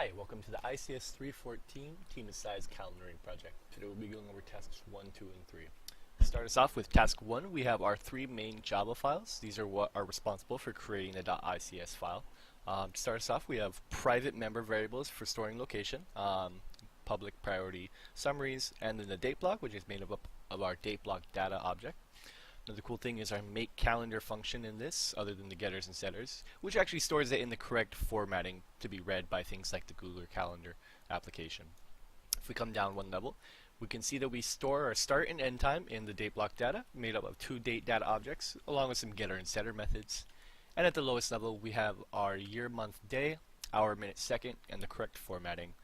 Hi, welcome to the ICS 314 Team Size Calendaring Project. Today we'll be going over tasks 1, 2, and 3. To start us off with task 1, we have our 3 main Java files. These are what are responsible for creating the .ics file. To start us off, we have private member variables for storing location, public priority summaries, and then the date block, which is made up of our date block data object. Another cool thing is our make calendar function in this, other than the getters and setters, which actually stores it in the correct formatting to be read by things like the Google Calendar application. If we come down one level, we can see that we store our start and end time in the date block data, made up of 2 date data objects, along with some getter and setter methods. And at the lowest level, we have our year, month, day, hour, minute, second, and the correct formatting,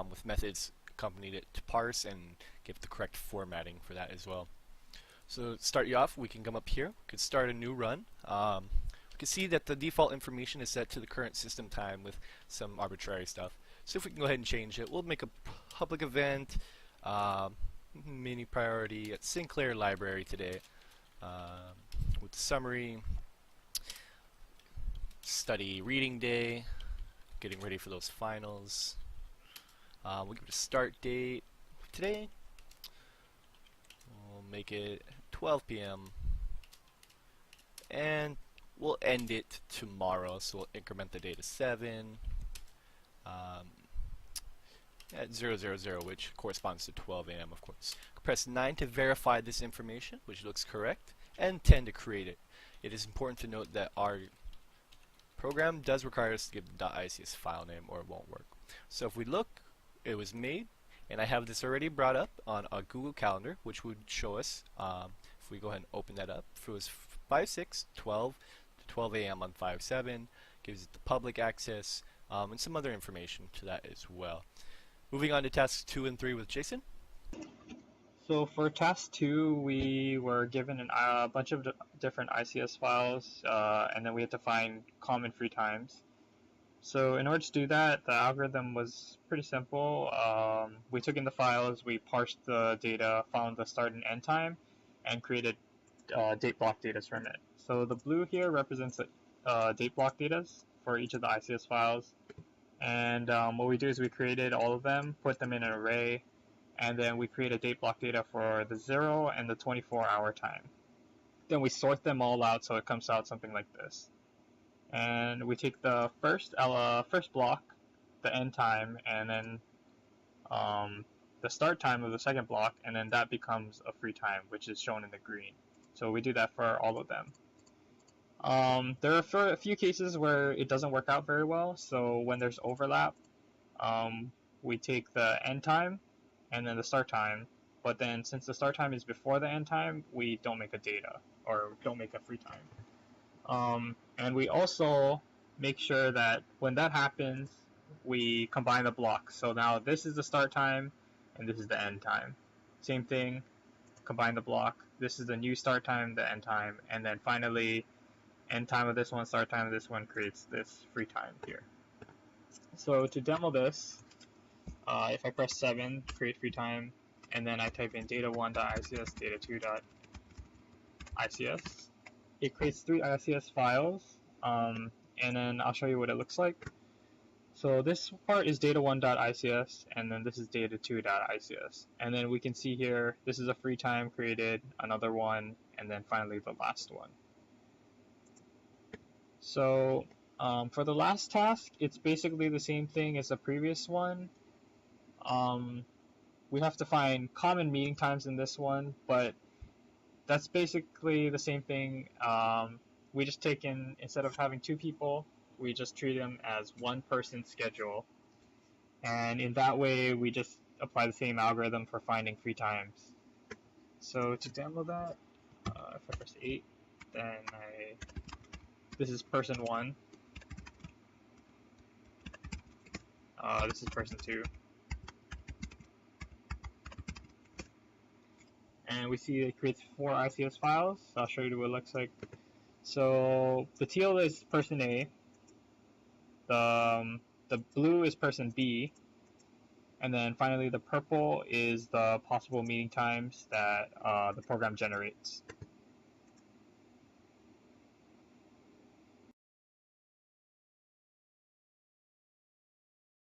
with methods accompanied it to parse and give the correct formatting for that as well. So to start you off, we can come up here, we can start a new run. We can see that the default information is set to the current system time with some arbitrary stuff. So if we can go ahead and change it, we'll make a public event, mini priority at Sinclair Library today, with the summary, study reading day, getting ready for those finals. We'll give it a start date today. We'll make it 12 p.m. and we'll end it tomorrow, so we'll increment the day to 7 at 000, which corresponds to 12 a.m. of course. Press 9 to verify this information, which looks correct, and 10 to create it. It is important to note that our program does require us to give the .ics file name or it won't work. So if we look, it was made, and I have this already brought up on a Google Calendar, which would show us, if we go ahead and open that up, it was 5/6, 12 to 12 a.m. on 5/7, gives it the public access, and some other information to that as well. Moving on to tasks 2 and 3 with Jason. So for task 2, we were given a bunch of different ICS files, and then we had to find common free times. So in order to do that, the algorithm was pretty simple. We took in the files, we parsed the data, found the start and end time, and created date block data from it. So the blue here represents the date block data for each of the ICS files. And what we do is we created all of them, put them in an array, and then we create a date block data for the 0 and the 24-hour time. Then we sort them all out so it comes out something like this. And we take the first block, the end time, and then the start time of the second block, and then that becomes a free time, which is shown in the green. So we do that for all of them. There are a few cases where it doesn't work out very well. So when there's overlap, we take the end time and then the start time. But then since the start time is before the end time, we don't make a data or don't make a free time. And we also make sure that when that happens, we combine the blocks. So now this is the start time and this is the end time. Same thing, combine the block. This is the new start time, the end time, and then finally end time of this one, start time of this one creates this free time here. So to demo this, if I press 7, create free time, and then I type in data1.ics, data2.ics, it creates 3 ICS files, and then I'll show you what it looks like. So this part is data1.ics, and then this is data2.ics. And then we can see here, this is a free time created, another one, and then finally the last one. So for the last task, it's basically the same thing as the previous one. We have to find common meeting times in this one, but that's basically the same thing. We just take in, instead of having 2 people, we just treat them as one person's schedule. And in that way, we just apply the same algorithm for finding free times. So to demo that, if I press 8, then this is person 1. This is person 2. And we see it creates 4 ICS files. I'll show you what it looks like. So the teal is person A. The blue is person B. And then finally the purple is the possible meeting times that the program generates.